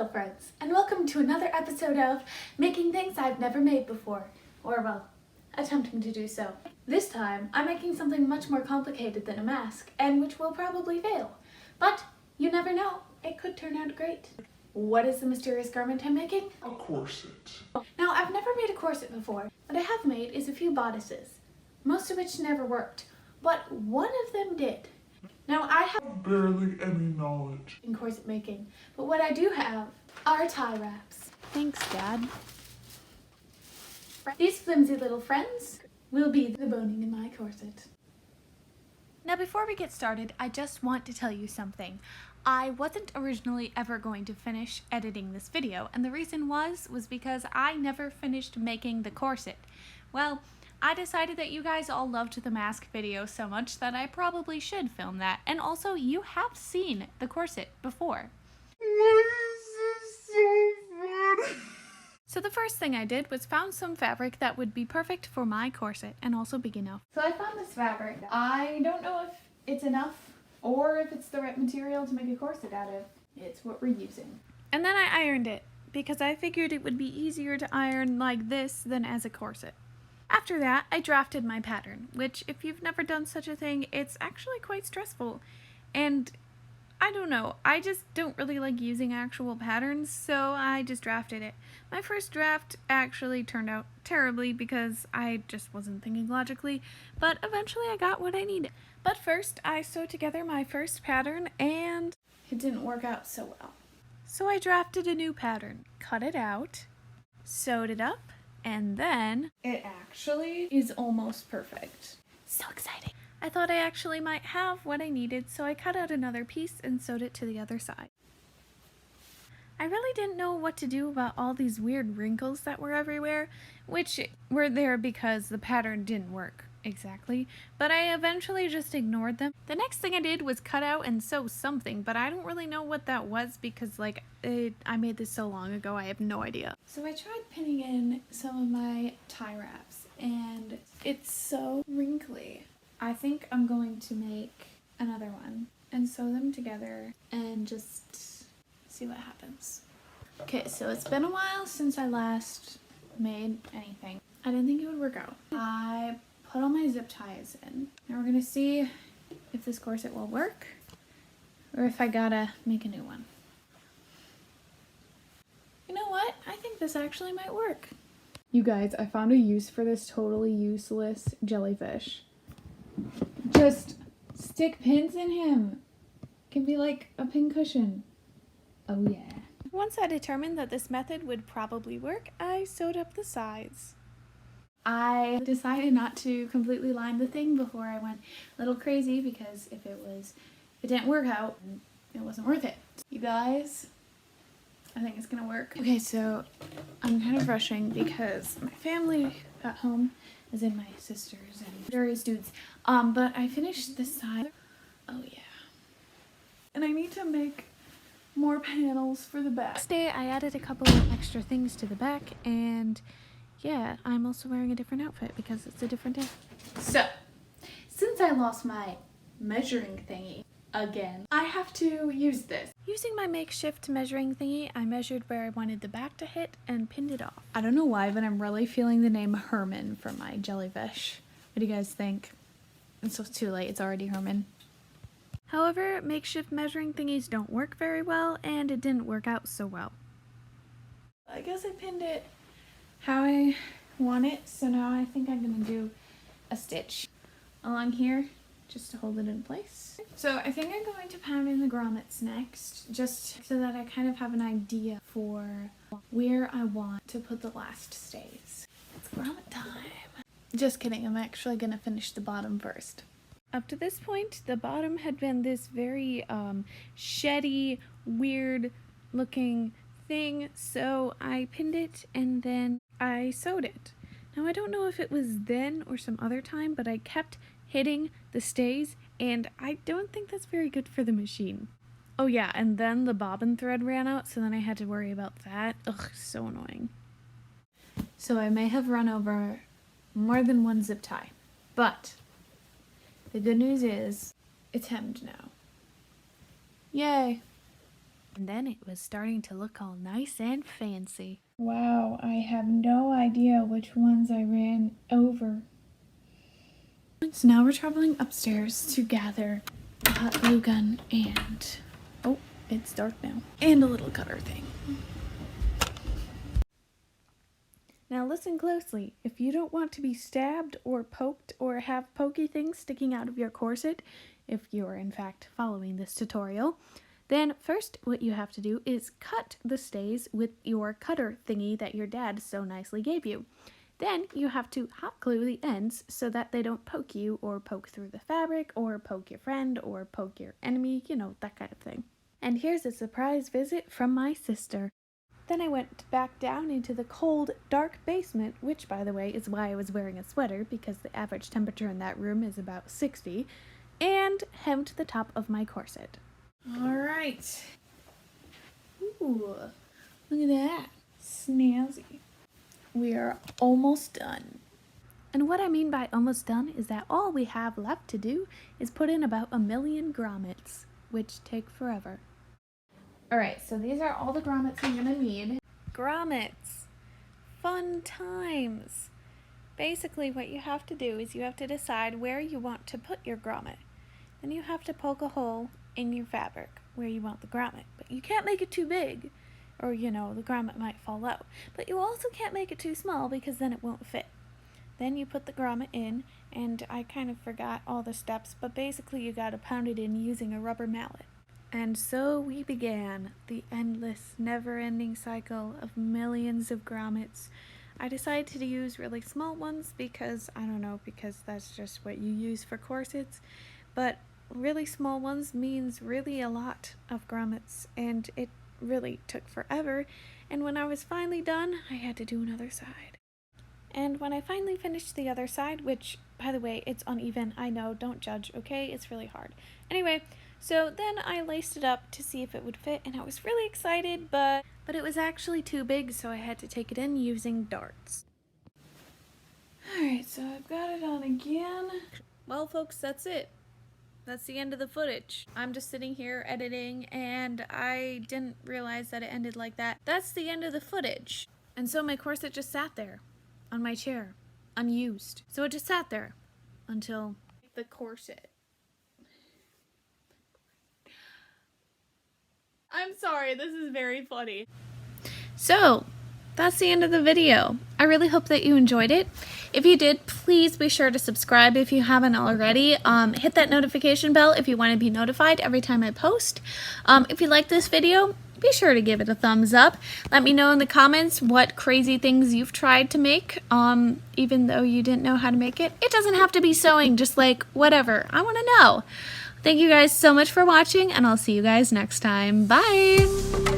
Hello friends, and welcome to another episode of Making Things I've Never Made Before, or well, attempting to do so. This time, I'm making something much more complicated than a mask, and which will probably fail. But you never know, it could turn out great. What is the mysterious garment I'm making? A corset. Now, I've never made a corset before. What I have made is a few bodices, most of which never worked, but one of them did. Now, I have Barely any knowledge in corset making, but what I do have are tie wraps. Thanks, Dad. These flimsy little friends will be the boning in my corset. Now, before we get started, I just want to tell you something. I wasn't originally ever going to finish editing this video, and the reason was because I never finished making the corset. Well, I decided that you guys all loved the mask video so much that I probably should film that, and also you have seen the corset before. Why is this so funny? So the first thing I did was found some fabric that would be perfect for my corset and also big enough. So I found this fabric. I don't know if it's enough or if it's the right material to make a corset out of. It's what we're using. And then I ironed it because I figured it would be easier to iron like this than as a corset. After that, I drafted my pattern, which if you've never done such a thing, it's actually quite stressful. And I don't know, I just don't really like using actual patterns, so I just drafted it. My first draft actually turned out terribly because I just wasn't thinking logically, but eventually I got what I needed. But first, I sewed together my first pattern and It didn't work out so well. so I drafted a new pattern, cut it out, sewed it up, and then It actually is almost perfect. so exciting. I thought I actually might have what I needed, so I cut out another piece and sewed it to the other side. I really didn't know what to do about all these weird wrinkles that were everywhere, which were there because the pattern didn't work exactly, but I eventually just ignored them. The next thing I did was cut out and sew something, but I don't really know what that was because I made this so long ago, I have no idea. So I tried pinning in some of my tie wraps and it's so wrinkly. I think I'm going to make another one and sew them together and just see what happens. Okay, so it's been a while since I last made anything. I didn't think it would work out. I put all my zip ties in. Now we're gonna see if this corset will work or if I gotta make a new one. You know what? I think this actually might work. You guys, I found a use for this totally useless jellyfish. Just stick pins in him. It can be like a pin cushion. Oh yeah. Once I determined that this method would probably work, I sewed up the sides. I decided not to completely line the thing before I went a little crazy because if it didn't work out, it wasn't worth it. You guys, I think it's gonna work. Okay, so I'm kind of rushing because my family got home, as in my sisters and various dudes. But I finished this side. Oh yeah. And I need to make more panels for the back. Next day, I added a couple of extra things to the back, and yeah, I'm also wearing a different outfit because it's a different day. So, since I lost my measuring thingy again, I have to use this. Using my makeshift measuring thingy, I measured where I wanted the back to hit and pinned it off. I don't know why, but I'm really feeling the name Herman for my jellyfish. What do you guys think? It's too late, it's already Herman. However, makeshift measuring thingies don't work very well, and it didn't work out so well. I guess I pinned it how I want it, so now I think I'm gonna do a stitch along here just to hold it in place. So I think I'm going to pound in the grommets next, just so that I kind of have an idea for where I want to put the last stays. It's grommet time. Just kidding, I'm actually gonna finish the bottom first. Up to this point, the bottom had been this very sheddy, weird looking thing, so I pinned it and then I sewed it. Now I don't know if it was then or some other time, but I kept hitting the stays and I don't think that's very good for the machine. Oh yeah, and then the bobbin thread ran out, so then I had to worry about that. Ugh, so annoying. So I may have run over more than one zip tie, but the good news is it's hemmed now. Yay! And then it was starting to look all nice and fancy. Wow, I have no idea which ones I ran over. So now we're traveling upstairs to gather a hot glue gun and, oh, it's dark now, and a little cutter thing. Now listen closely. If you don't want to be stabbed or poked or have pokey things sticking out of your corset, if you're in fact following this tutorial, then first what you have to do is cut the stays with your cutter thingy that your dad so nicely gave you. Then you have to hot glue the ends so that they don't poke you or poke through the fabric or poke your friend or poke your enemy, you know, that kind of thing. And here's a surprise visit from my sister. Then I went back down into the cold, dark basement, which, by the way, is why I was wearing a sweater, because the average temperature in that room is about 60, and hemmed the top of my corset. All right. Ooh, look at that. Snazzy. We are almost done. And what I mean by almost done is that all we have left to do is put in about 1,000,000 grommets, which take forever. All right, so these are all the grommets you're gonna need. Grommets. Fun times. Basically, what you have to do is you have to decide where you want to put your grommet. Then you have to poke a hole in your fabric where you want the grommet. But you can't make it too big, or, you know, the grommet might fall out. But you also can't make it too small because then it won't fit. Then you put the grommet in, and I kind of forgot all the steps, but basically you gotta pound it in using a rubber mallet. And so we began the endless, never-ending cycle of millions of grommets. I decided to use really small ones because, I don't know, because that's just what you use for corsets. But really small ones means really a lot of grommets, and it really took forever. And when I was finally done, I had to do another side. And when I finally finished the other side, which, by the way, it's uneven, I know, don't judge, okay? It's really hard. Anyway, so then I laced it up to see if it would fit, and I was really excited, but it was actually too big, so I had to take it in using darts. Alright, so I've got it on again. Well, folks, that's it. That's the end of the footage. I'm just sitting here editing, and I didn't realize that it ended like that. That's the end of the footage. And so my corset just sat there on my chair, unused. So it just sat there until The corset. I'm sorry, this is very funny. So, that's the end of the video. I really hope that you enjoyed it. If you did, please be sure to subscribe if you haven't already. Hit that notification bell if you want to be notified every time I post. If you like this video, be sure to give it a thumbs up. Let me know in the comments what crazy things you've tried to make, even though you didn't know how to make it. It doesn't have to be sewing, just like whatever. I want to know. Thank you guys so much for watching, and I'll see you guys next time. Bye!